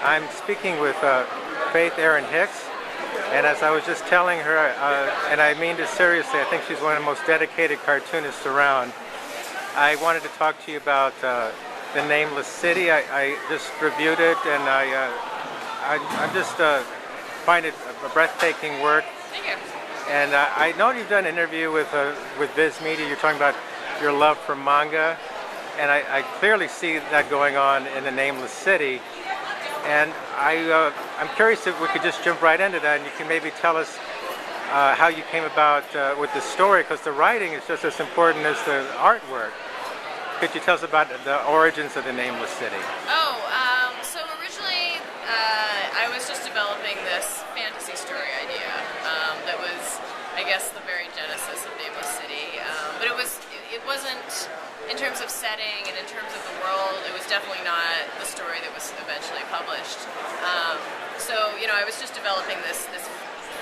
I'm speaking with Faith Erin Hicks, and as I was just telling her, and I mean this seriously, I think she's one of the most dedicated cartoonists around. I wanted to talk to you about the Nameless City. I just reviewed it, and I just find it a breathtaking work. Thank you. And I know you've done an interview with Viz Media. You're talking about your love for manga, and I clearly see that going on in the Nameless City. And I'm curious if we could just jump right into that, and you can maybe tell us how you came about with the story, because the writing is just as important as the artwork. Could you tell us about the origins of the Nameless City? So originally I was just developing this fantasy story idea that was, I guess, the very genesis of Nameless City. But it wasn't, in terms of setting and in terms of the world, it was definitely not the story that was eventually published. So, I was just developing this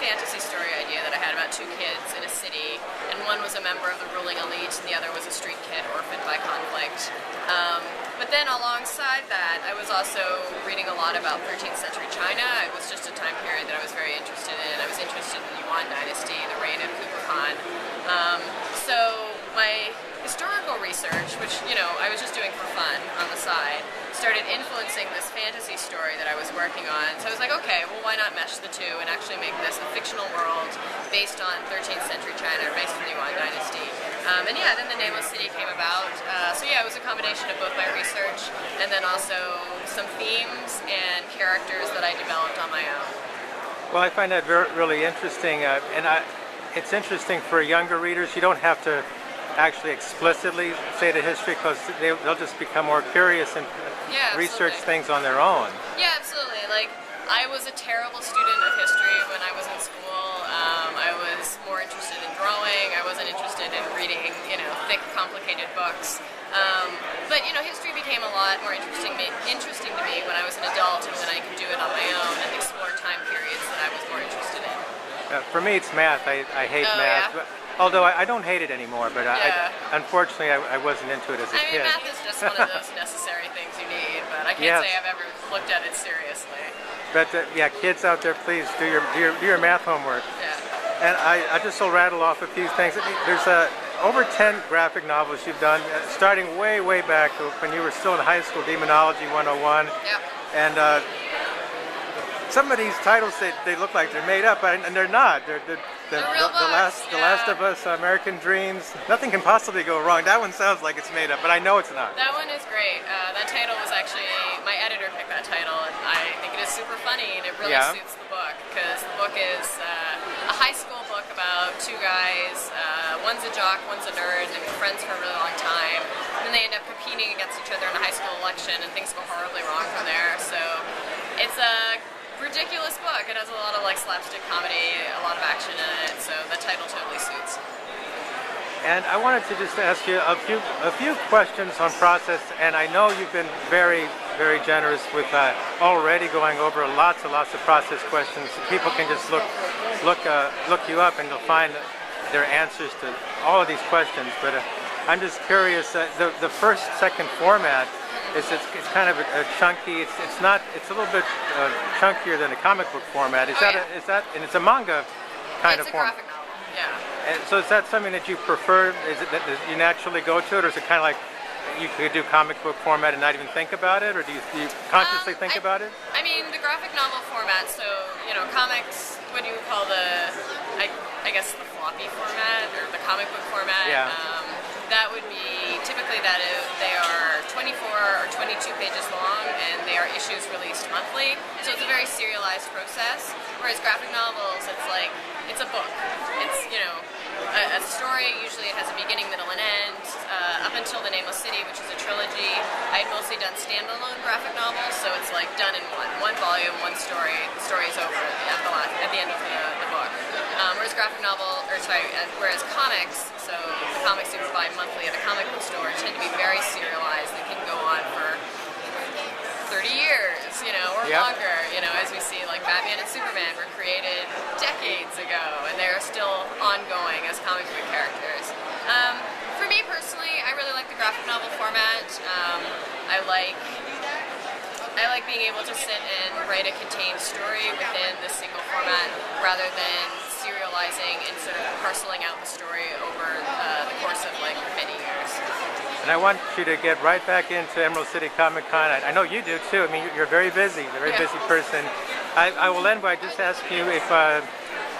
fantasy story idea that I had about two kids in a city, and one was a member of the ruling elite and the other was a street kid orphaned by conflict. But then alongside that, I was also reading a lot about 13th century China. It was just a time period that I was very interested in. I was interested in the Yuan dynasty, the reign of Comicon. So my historical research, which, I was just doing for fun on the side, started influencing this fantasy story that I was working on. So I was like, okay, well, why not mesh the two and actually make this a fictional world based on 13th century China, based on the Yuan dynasty. Then the Nameless City came about. It was a combination of both my research and then also some themes and characters that I developed on my own. Well, I find that really interesting, it's interesting for younger readers. You don't have to actually explicitly say the history, because they'll just become more curious and research things on their own. Yeah, absolutely. Like, I was a terrible student of history when I was in school. I was more interested in drawing. I wasn't interested in reading, thick, complicated books. But history became a lot more interesting to me when I was an adult and when I could do it on my own and explore time periods that I was more interested in. For me, it's math. I hate math. Yeah? Although I don't hate it anymore, but unfortunately I wasn't into it as a kid. Math is just one of those necessary things you need, but I can't say I've ever looked at it seriously. But kids out there, please do your math homework. Yeah. And I just will rattle off a few things. There's over 10 graphic novels you've done, starting way back when you were still in high school, Demonology 101. Yep. And some of these titles, they look like they're made up, and they're not. They're real books. The Last of Us, American Dreams. Nothing can possibly go wrong. That one sounds like it's made up, but I know it's not. That one is great. That title was actually, my editor picked that title, and I think it is super funny, and it really suits the book, because the book is a high school book about two guys. One's a jock, one's a nerd, and they've been friends for a really long time. And then they end up competing against each other in a high school election, and things go horribly wrong from there. So it's a ridiculous book. It has a lot of slapstick comedy, a lot of action in it, so the title totally suits. And I wanted to just ask you a few questions on process, and I know you've been very generous with already going over lots of process questions. People can just look you up and they'll find their answers to all of these questions. But I'm just curious, the first, second format, it's kind of a chunky. It's a little bit chunkier than a comic book format. Is that and it's a manga kind of format? It's a graphic novel. Yeah. And so is that something that you prefer? Is it that you naturally go to it, or is it kind of like you could do comic book format and not even think about it, or do you consciously think about it? I mean, the graphic novel format. So comics. What do you call I guess the floppy format or the comic book format? Yeah. That would be typically they are 24 or 22 pages long, and they are issues released monthly. So it's a very serialized process. Whereas graphic novels, it's a book. It's a story. Usually it has a beginning, middle, and end. Up until The Nameless City, which is a trilogy, I had mostly done standalone graphic novels. So it's done in one volume, one story. The story is over at the end of the book. Whereas comics, so the comics you buy monthly at a comic book store tend to be very serialized. They can go on for 30 years, or longer, as we see, Batman and Superman were created decades ago, and they're still ongoing as comic book characters. For me personally, I really like the graphic novel format. I like I like being able to sit and write a contained story within the single format rather than serializing and sort of parceling out the story over the course of like many years. And I want you to get right back into Emerald City Comicon. I know you do too. I mean, you're very busy, a very busy person. I will end by just asking you if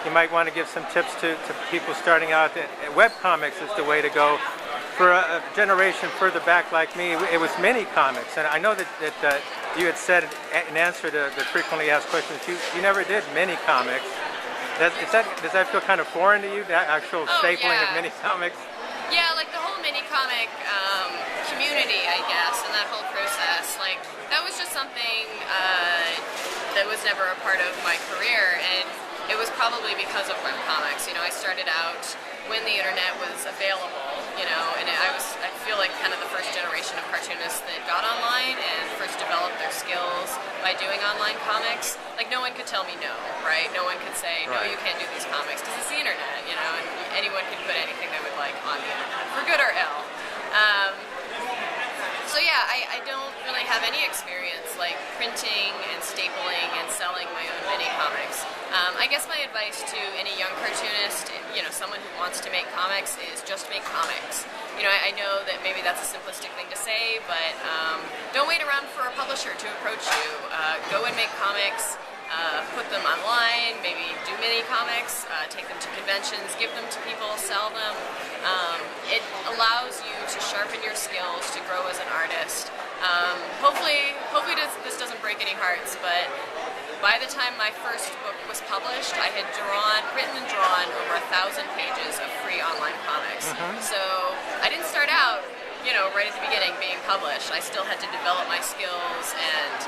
you might want to give some tips to people starting out. Webcomics is the way to go. For a generation further back like me, it was mini comics. And I know that you had said in answer to the frequently asked questions, you never did mini comics. Does that feel kind of foreign to you, the actual stapling of mini comics? Yeah, like the whole mini comic community, I guess, and that whole process, like that was just something that was never a part of my career, and it was probably because of webcomics. You know, I started out when the internet was available, you know, and I feel like kind of the first generation of cartoonists that got online and first developed their skills by doing online comics. Like no one could tell me no, right? No one could say, no, you can't do these comics because it's the internet, you know, and anyone can put anything they would like on the internet, for good or ill. So yeah, I don't really have any experience like printing and stapling and selling my own mini comics. I guess my advice to any young cartoonist, you know, someone who wants to make comics, is just make comics. You know, I know that maybe that's a simplistic thing to say, but don't wait around for a publisher to approach you. Go and make comics. Put them online, maybe do mini comics, take them to conventions, give them to people, sell them. It allows you to sharpen your skills, to grow as an artist. Hopefully this doesn't break any hearts, but by the time my first book was published, I had written and drawn over 1,000 pages of free online comics. So I didn't start out, you know, right at the beginning being published. I still had to develop my skills and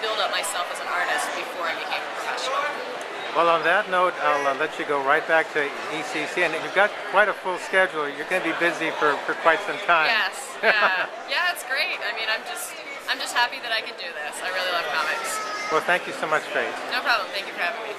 build up myself as an artist before I became a professional. Well, on that note, I'll let you go right back to ECC, and you've got quite a full schedule. You're going to be busy for quite some time. Yes, yeah, yeah, it's great. I mean, I'm just happy that I can do this. I really love comics. Well, thank you so much, Faith. No problem. Thank you for having me.